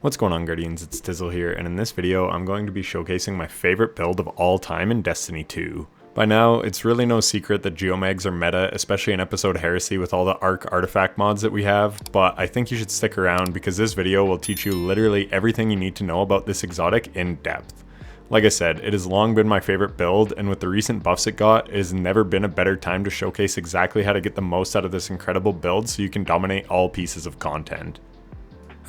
What's going on, Guardians? It's Tizzle here, and in this video I'm going to be showcasing my favorite build of all time in Destiny 2. By now, it's really no secret that Geomags are meta, especially in Episode Heresy with all the Arc artifact mods that we have, but I think you should stick around because this video will teach you literally everything you need to know about this exotic in depth. Like I said, it has long been my favorite build, and with the recent buffs it got, it has never been a better time to showcase exactly how to get the most out of this incredible build so you can dominate all pieces of content.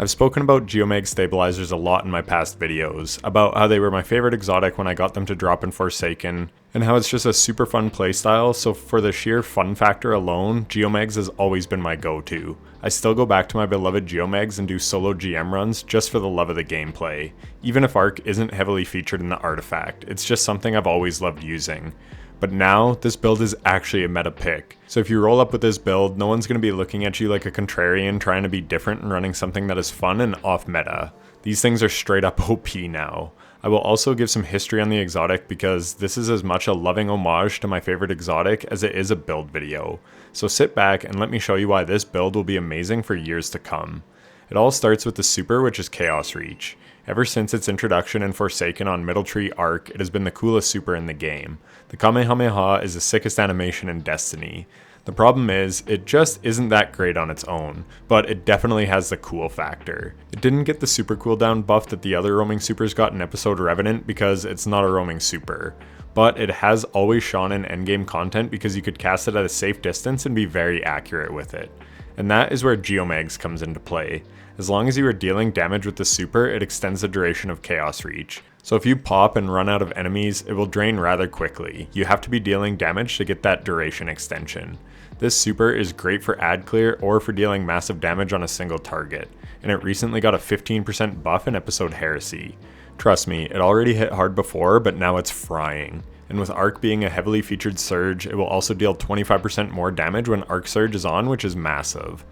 I've spoken about Geomags stabilizers a lot in my past videos, about how they were my favorite exotic when I got them to drop in Forsaken, and how it's just a super fun playstyle, so for the sheer fun factor alone, Geomags has always been my go-to. I still go back to my beloved Geomags and do solo GM runs just for the love of the gameplay. Even if Arc isn't heavily featured in the artifact, it's just something I've always loved using. But now, this build is actually a meta pick. So if you roll up with this build, no one's going to be looking at you like a contrarian trying to be different and running something that is fun and off meta. These things are straight up OP now. I will also give some history on the exotic because this is as much a loving homage to my favorite exotic as it is a build video. So sit back and let me show you why this build will be amazing for years to come. It all starts with the super, which is Chaos Reach. Ever since its introduction in Forsaken on Middle Tree Arc, it has been the coolest super in the game. The Kamehameha is the sickest animation in Destiny. The problem is, it just isn't that great on its own, but it definitely has the cool factor. It didn't get the super cooldown buff that the other roaming supers got in Episode Revenant because it's not a roaming super. But it has always shone in endgame content because you could cast it at a safe distance and be very accurate with it. And that is where Geomags comes into play. As long as you are dealing damage with the super, it extends the duration of Chaos Reach. So if you pop and run out of enemies, it will drain rather quickly. You have to be dealing damage to get that duration extension. This super is great for ad clear or for dealing massive damage on a single target, and it recently got a 15% buff in Episode Heresy. Trust me, it already hit hard before, but now it's frying. And with Arc being a heavily featured surge, it will also deal 25% more damage when Arc Surge is on, which is massive.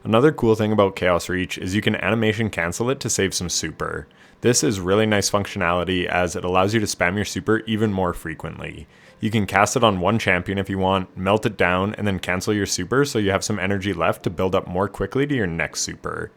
Another cool thing about Chaos Reach is you can animation cancel it to save some super. This is really nice functionality as it allows you to spam your super even more frequently. You can cast it on one champion if you want, melt it down, and then cancel your super so you have some energy left to build up more quickly to your next super.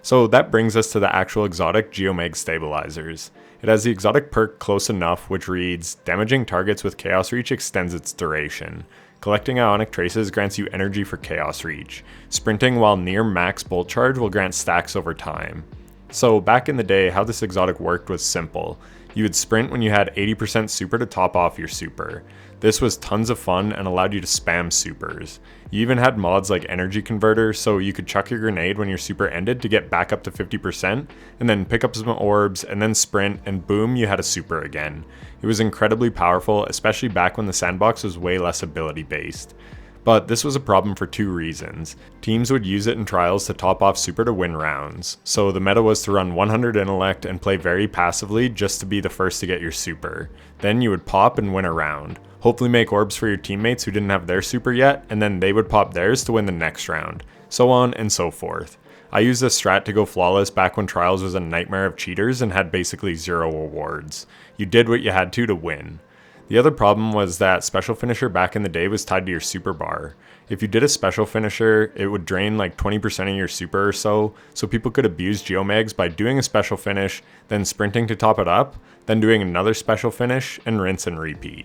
So that brings us to the actual exotic Geomag stabilizers. It has the exotic perk Close Enough, which reads, damaging targets with Chaos Reach extends its duration. Collecting Ionic Traces grants you energy for Chaos Reach. Sprinting while near max bolt charge will grant stacks over time. So back in the day, how this exotic worked was simple. You would sprint when you had 80% super to top off your super. This was tons of fun and allowed you to spam supers. You even had mods like Energy Converter, so you could chuck your grenade when your super ended to get back up to 50%, and then pick up some orbs, and then sprint, and boom, you had a super again. It was incredibly powerful, especially back when the sandbox was way less ability based. But this was a problem for two reasons. Teams would use it in trials to top off super to win rounds, so the meta was to run 100 intellect and play very passively just to be the first to get your super. Then you would pop and win a round. Hopefully make orbs for your teammates who didn't have their super yet, and then they would pop theirs to win the next round. So on and so forth. I used this strat to go flawless back when Trials was a nightmare of cheaters and had basically zero rewards. You did what you had to win. The other problem was that special finisher back in the day was tied to your super bar. If you did a special finisher, it would drain like 20% of your super or so people could abuse Geomags by doing a special finish, then sprinting to top it up, then doing another special finish, and rinse and repeat.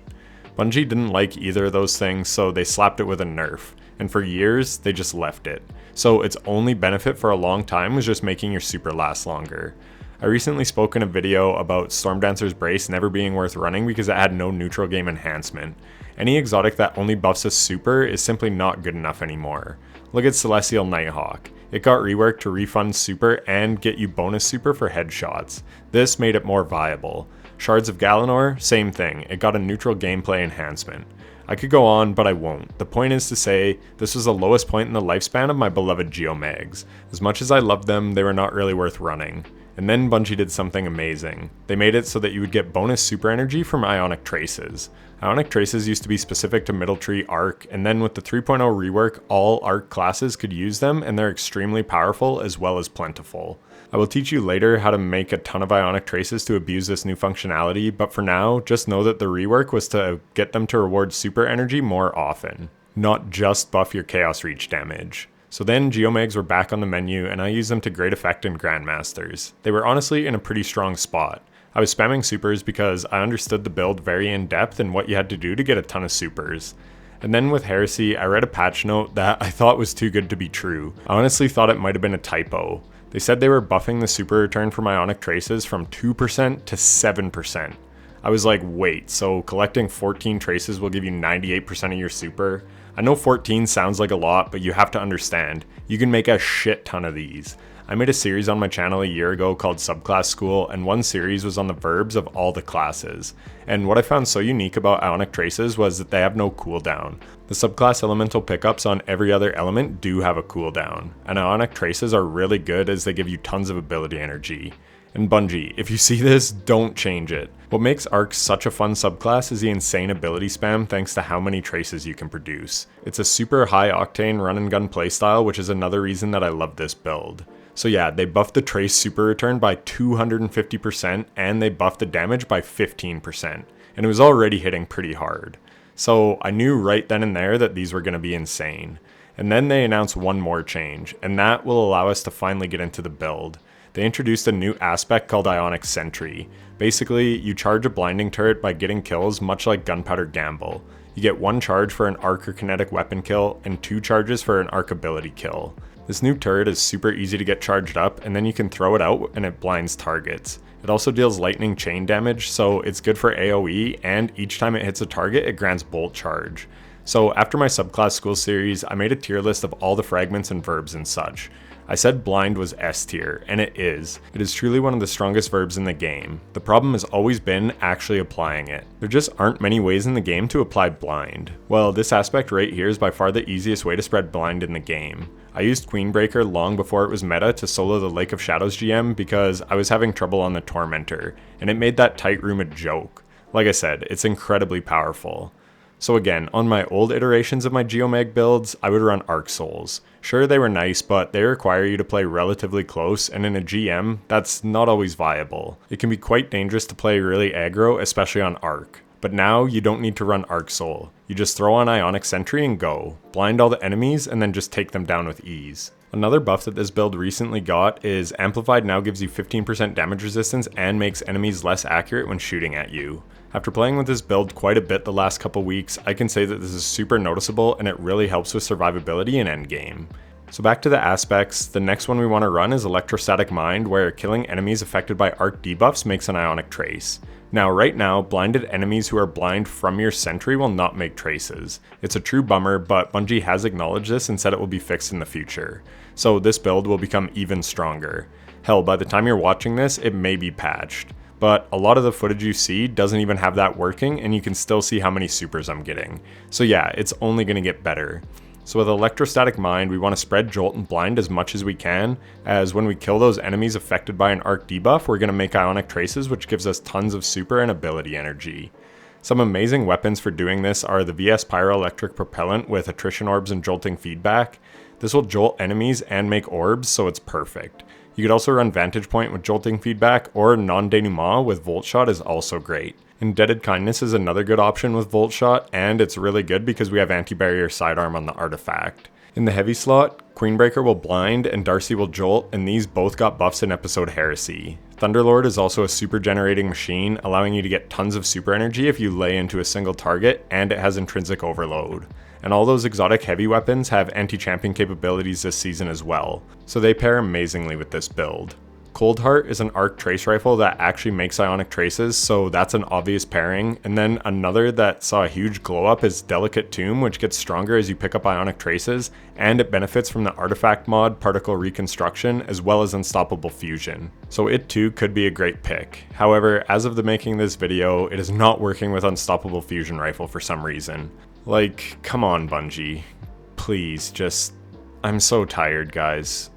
Bungie didn't like either of those things, so they slapped it with a nerf, and for years, they just left it. So its only benefit for a long time was just making your super last longer. I recently spoke in a video about Stormdancer's Brace never being worth running because it had no neutral game enhancement. Any exotic that only buffs a super is simply not good enough anymore. Look at Celestial Nighthawk. It got reworked to refund super and get you bonus super for headshots. This made it more viable. Shards of Galanor, same thing, it got a neutral gameplay enhancement. I could go on, but I won't. The point is to say, this was the lowest point in the lifespan of my beloved Geomags. As much as I loved them, they were not really worth running. And then Bungie did something amazing. They made it so that you would get bonus super energy from Ionic Traces. Ionic Traces used to be specific to Middle Tree Arc, and then with the 3.0 rework, all Arc classes could use them, and they're extremely powerful as well as plentiful. I will teach you later how to make a ton of Ionic Traces to abuse this new functionality, but for now, just know that the rework was to get them to reward super energy more often, not just buff your Chaos Reach damage. So then Geomags were back on the menu and I used them to great effect in Grandmasters. They were honestly in a pretty strong spot. I was spamming supers because I understood the build very in depth and what you had to do to get a ton of supers. And then with Heresy, I read a patch note that I thought was too good to be true. I honestly thought it might have been a typo. They said they were buffing the super return from Ionic Traces from 2% to 7%. I was like, wait, so collecting 14 traces will give you 98% of your super? I know 14 sounds like a lot, but you have to understand, you can make a shit ton of these. I made a series on my channel a year ago called Subclass School, and one series was on the verbs of all the classes. And what I found so unique about Ionic Traces was that they have no cooldown. The subclass elemental pickups on every other element do have a cooldown, and Ionic Traces are really good as they give you tons of ability energy. And Bungie, if you see this, don't change it. What makes Arc such a fun subclass is the insane ability spam thanks to how many traces you can produce. It's a super high octane run and gun playstyle, which is another reason that I love this build. So yeah, they buffed the trace super return by 250% and they buffed the damage by 15%, and it was already hitting pretty hard. So I knew right then and there that these were going to be insane. And then they announced one more change, and that will allow us to finally get into the build. They introduced a new aspect called Ionic Sentry. Basically, you charge a blinding turret by getting kills much like Gunpowder Gamble. You get 1 charge for an arc or kinetic weapon kill, and 2 charges for an arc ability kill. This new turret is super easy to get charged up, and then you can throw it out and it blinds targets. It also deals lightning chain damage, so it's good for AoE, and each time it hits a target, it grants bolt charge. So after my subclass school series, I made a tier list of all the fragments and verbs and such. I said blind was S tier, and it is. It is truly one of the strongest verbs in the game. The problem has always been actually applying it. There just aren't many ways in the game to apply blind. Well, this aspect right here is by far the easiest way to spread blind in the game. I used Queenbreaker long before it was meta to solo the Lake of Shadows GM because I was having trouble on the Tormentor, and it made that tight room a joke. Like I said, it's incredibly powerful. So again, on my old iterations of my Geomag builds, I would run Arc Souls. Sure, they were nice, but they require you to play relatively close, and in a GM, that's not always viable. It can be quite dangerous to play really aggro, especially on Arc. But now, you don't need to run Arc Soul. You just throw on Ionic Sentry and go. Blind all the enemies, and then just take them down with ease. Another buff that this build recently got is Amplified now gives you 15% damage resistance and makes enemies less accurate when shooting at you. After playing with this build quite a bit the last couple weeks, I can say that this is super noticeable and it really helps with survivability in endgame. So back to the aspects, the next one we want to run is Electrostatic Mind, where killing enemies affected by arc debuffs makes an Ionic Trace. Now right now, blinded enemies who are blind from your sentry will not make traces. It's a true bummer, but Bungie has acknowledged this and said it will be fixed in the future. So this build will become even stronger. Hell, by the time you're watching this, it may be patched. But a lot of the footage you see doesn't even have that working, and you can still see how many supers I'm getting. So yeah, it's only going to get better. So with Electrostatic Mind, we want to spread Jolt and Blind as much as we can, as when we kill those enemies affected by an arc debuff, we're going to make Ionic Traces, which gives us tons of super and ability energy. Some amazing weapons for doing this are the VS Pyroelectric Propellant with Attrition Orbs and Jolting Feedback. This will jolt enemies and make orbs, so it's perfect. You could also run Vantage Point with Jolting Feedback, or Non-Denouement with Volt Shot is also great. Indebted Kindness is another good option with Volt Shot, and it's really good because we have Anti-Barrier Sidearm on the artifact. In the heavy slot, Queenbreaker will blind and Darcy will jolt, and these both got buffs in episode Heresy. Thunderlord is also a super generating machine, allowing you to get tons of super energy if you lay into a single target, and it has intrinsic overload. And all those exotic heavy weapons have anti-champion capabilities this season as well, so they pair amazingly with this build. Coldheart is an arc trace rifle that actually makes Ionic Traces, so that's an obvious pairing. And then another that saw a huge glow up is Delicate Tomb, which gets stronger as you pick up Ionic Traces, and it benefits from the artifact mod, Particle Reconstruction, as well as Unstoppable Fusion. So it too could be a great pick. However, as of the making of this video, it is not working with Unstoppable Fusion Rifle for some reason. Like, come on Bungie. Please, I'm so tired, guys.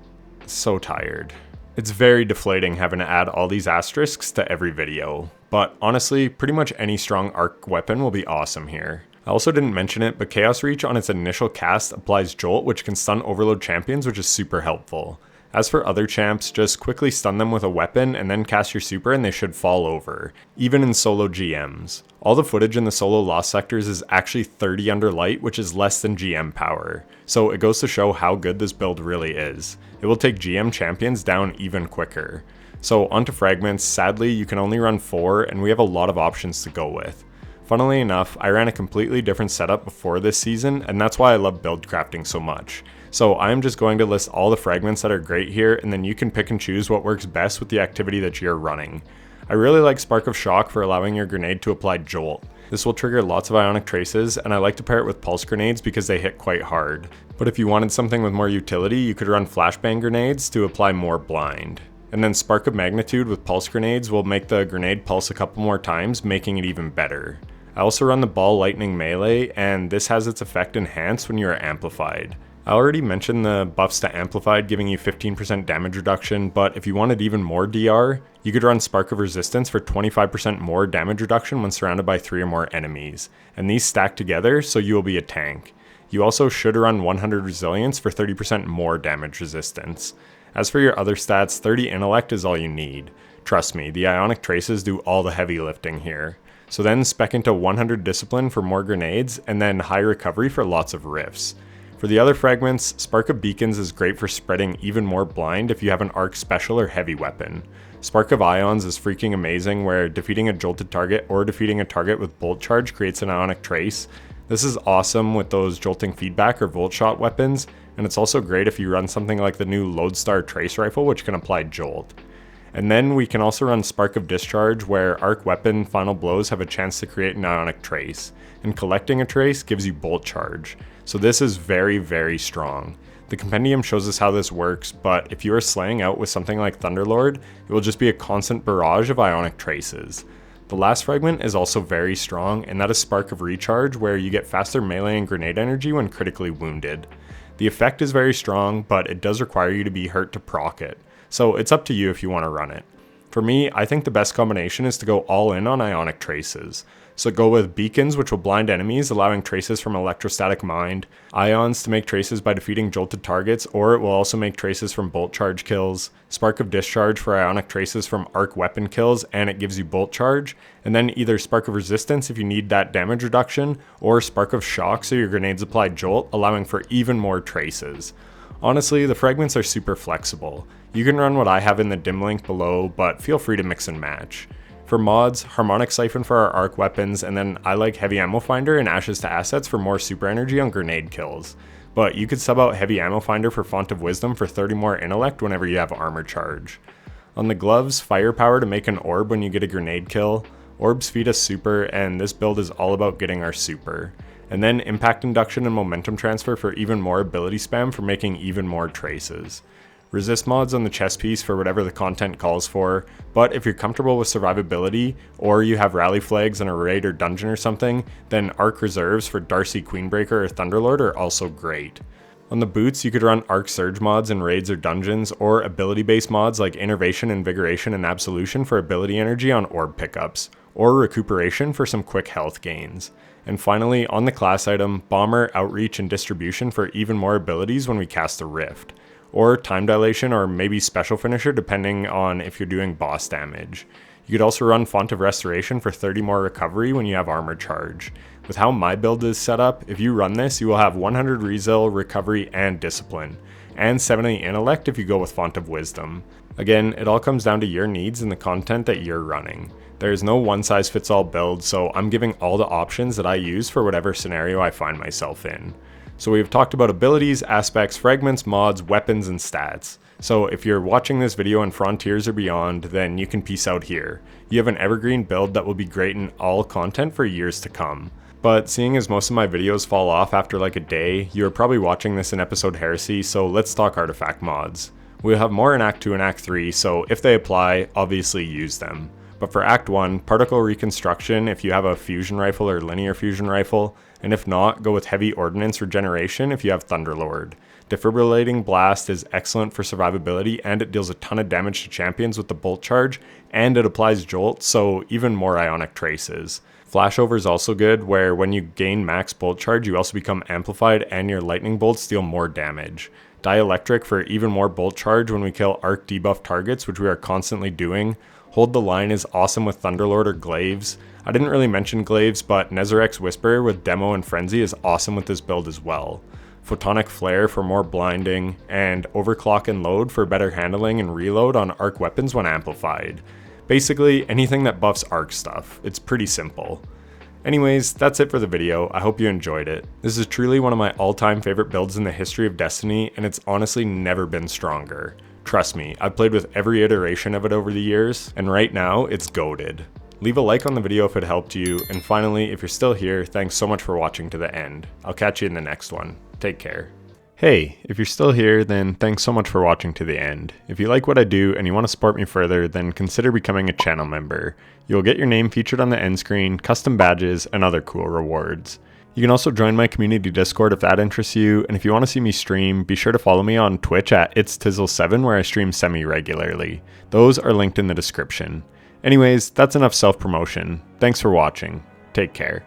So tired. It's very deflating having to add all these asterisks to every video, but honestly, pretty much any strong arc weapon will be awesome here. I also didn't mention it, but Chaos Reach on its initial cast applies Jolt, which can stun Overload champions, which is super helpful. As for other champs, just quickly stun them with a weapon and then cast your super and they should fall over, even in solo GMs. All the footage in the solo lost sectors is actually 30 under light, which is less than GM power, so it goes to show how good this build really is. It will take GM champions down even quicker. So onto Fragments, sadly you can only run 4 and we have a lot of options to go with. Funnily enough, I ran a completely different setup before this season, and that's why I love build crafting so much. So I'm just going to list all the fragments that are great here, and then you can pick and choose what works best with the activity that you're running. I really like Spark of Shock for allowing your grenade to apply Jolt. This will trigger lots of ionic traces, and I like to pair it with pulse grenades because they hit quite hard. But if you wanted something with more utility, you could run flashbang grenades to apply more blind. And then Spark of Magnitude with pulse grenades will make the grenade pulse a couple more times, making it even better. I also run the ball lightning melee, and this has its effect enhanced when you are amplified. I already mentioned the buffs to Amplified giving you 15% damage reduction, but if you wanted even more DR, you could run Spark of Resistance for 25% more damage reduction when surrounded by 3 or more enemies, and these stack together so you will be a tank. You also should run 100 Resilience for 30% more damage resistance. As for your other stats, 30 Intellect is all you need. Trust me, the Ionic Traces do all the heavy lifting here. So then spec into 100 Discipline for more grenades, and then high recovery for lots of rifts. For the other fragments, Spark of Beacons is great for spreading even more blind if you have an arc special or heavy weapon. Spark of Ions is freaking amazing where defeating a jolted target or defeating a target with bolt charge creates an ionic trace. This is awesome with those jolting feedback or volt shot weapons, and it's also great if you run something like the new Lodestar Trace Rifle which can apply jolt. And then we can also run Spark of Discharge where arc weapon final blows have a chance to create an ionic trace, and collecting a trace gives you bolt charge. So this is very, very strong. The compendium shows us how this works, but if you are slaying out with something like Thunderlord, it will just be a constant barrage of ionic traces. The last fragment is also very strong, and that is Spark of Recharge, where you get faster melee and grenade energy when critically wounded. The effect is very strong, but it does require you to be hurt to proc it, so it's up to you if you want to run it. For me, I think the best combination is to go all in on ionic traces. So go with Beacons, which will blind enemies, allowing traces from Electrostatic Mind, Ions to make traces by defeating jolted targets, or it will also make traces from bolt charge kills, Spark of Discharge for ionic traces from arc weapon kills, and it gives you bolt charge, and then either Spark of Resistance if you need that damage reduction, or Spark of Shock so your grenades apply jolt, allowing for even more traces. Honestly, the fragments are super flexible. You can run what I have in the dim link below, but feel free to mix and match. For mods, Harmonic Siphon for our arc weapons, and then I like Heavy Ammo Finder and Ashes to Assets for more super energy on grenade kills. But you could sub out Heavy Ammo Finder for Font of Wisdom for 30 more intellect whenever you have armor charge. On the gloves, Firepower to make an orb when you get a grenade kill, orbs feed us super, and this build is all about getting our super. And then Impact Induction and Momentum Transfer for even more ability spam for making even more traces. Resist mods on the chest piece for whatever the content calls for, but if you're comfortable with survivability, or you have rally flags in a raid or dungeon or something, then Arc Reserves for Darcy Queenbreaker or Thunderlord are also great. On the boots, you could run Arc Surge mods in raids or dungeons, or ability-based mods like Innervation, Invigoration, and Absolution for ability energy on orb pickups, or Recuperation for some quick health gains. And finally, on the class item, Bomber, Outreach, and Distribution for even more abilities when we cast a Rift, or Time Dilation or maybe Special Finisher depending on if you're doing boss damage. You could also run Font of Restoration for 30 more recovery when you have armor charge. With how my build is set up, if you run this, you will have 100 Resil, Recovery, and Discipline, and 70 Intellect if you go with Font of Wisdom. Again, it all comes down to your needs and the content that you're running. There is no one-size-fits-all build, so I'm giving all the options that I use for whatever scenario I find myself in. So we've talked about abilities, aspects, fragments, mods, weapons, and stats. So if you're watching this video in Frontiers or beyond, then you can peace out here. You have an evergreen build that will be great in all content for years to come. But seeing as most of my videos fall off after like a day, you're probably watching this in episode Heresy, so let's talk artifact mods. We'll have more in Act 2 and Act 3, so if they apply, obviously use them. But for Act 1, Particle Reconstruction if you have a fusion rifle or linear fusion rifle, and if not, go with Heavy Ordnance Regeneration if you have Thunderlord. Defibrillating Blast is excellent for survivability, and it deals a ton of damage to champions with the bolt charge, and it applies jolt, so even more ionic traces. Flashover is also good, where when you gain max bolt charge, you also become amplified and your lightning bolts deal more damage. Dielectric for even more bolt charge when we kill arc debuff targets, which we are constantly doing. Hold the Line is awesome with Thunderlord or Glaives. I didn't really mention Glaives, but Nezarec Whisper with Demo and Frenzy is awesome with this build as well. Photonic Flare for more blinding, and Overclock and Load for better handling and reload on arc weapons when amplified. Basically, anything that buffs arc stuff. It's pretty simple. Anyways, that's it for the video. I hope you enjoyed it. This is truly one of my all-time favorite builds in the history of Destiny, and it's honestly never been stronger. Trust me, I've played with every iteration of it over the years, and right now, it's goated. Leave a like on the video if it helped you, and finally, if you're still here, thanks so much for watching to the end. I'll catch you in the next one. Take care. Hey, if you're still here, then thanks so much for watching to the end. If you like what I do and you want to support me further, then consider becoming a channel member. You'll get your name featured on the end screen, custom badges, and other cool rewards. You can also join my community Discord if that interests you, and if you want to see me stream, be sure to follow me on Twitch at itstizzle7 where I stream semi-regularly. Those are linked in the description. Anyways, that's enough self-promotion. Thanks for watching. Take care.